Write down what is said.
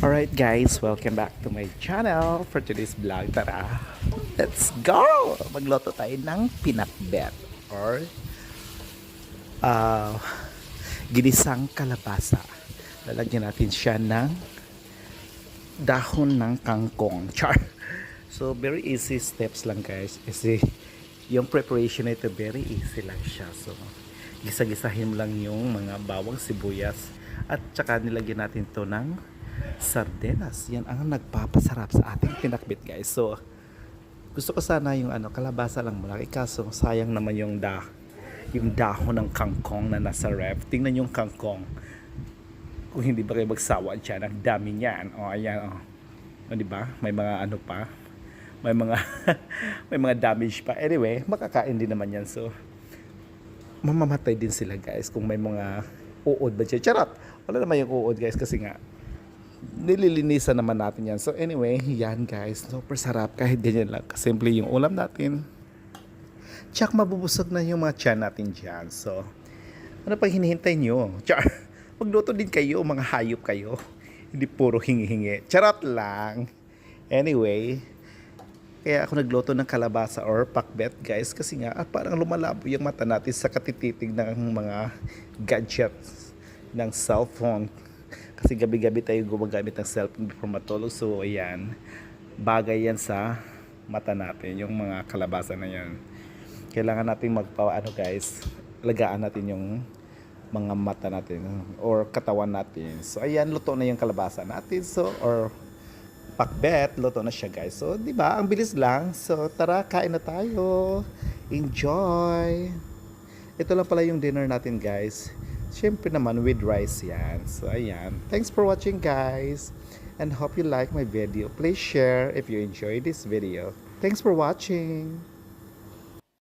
Alright guys, welcome back to my channel for today's vlog. Tara, let's go! Magluto tayo ng pinakbet or uh, ginisang kalabasa. Lalagyan natin siya ng dahon ng kangkong. Char! So very easy steps lang guys. Kasi yung preparation nito very easy lang siya. So gisa-gisahin lang yung mga bawang sibuyas at saka nilagyan natin to ng sardenas. Yan ang nagpapasarap sa ating pinakbit guys. So gusto ko sana yung kalabasa lang malaki, kaso sayang naman yung dahon ng kangkong na nasa ref. Tingnan yung kangkong, kung hindi ba kayo magsawa dyan, ang dami niyan. Ayan di ba, may mga pa, may mga may mga damage pa. Anyway, makakain din naman yan. So mamamatay din sila guys kung may mga uod ba dyan. Charot, wala naman yung uod guys, kasi nga nililinisan naman natin yan. So anyway, yan guys, super sarap kahit ganyan lang kasimple yung ulam natin. Tsak mabubusog na yung mga tiyan natin dyan. So ano pang hinihintay nyo? Char, magluto din kayo, mga hayop kayo, hindi puro hingi-hingi. Charot lang. Anyway, kaya ako nagluto ng kalabasa or pakbet guys, kasi nga parang lumalabo yung mata natin sa katititig ng mga gadgets ng cellphone. Kasi gabi-gabi tayo gumagamit ng cellphone before matulog. So ayan, bagay yan sa mata natin, yung mga kalabasa na yan. Kailangan natin guys, lagaan natin yung mga mata natin or katawan natin. So ayan, luto na yung kalabasa natin. So or pakbet, luto na siya guys. So di ba, ang bilis lang. So tara, kain na tayo. Enjoy. Ito lang pala yung dinner natin guys. Siyempre naman with rice yan. So ayan, thanks for watching guys, and hope you like my video. Please share if you enjoyed this video. Thanks for watching.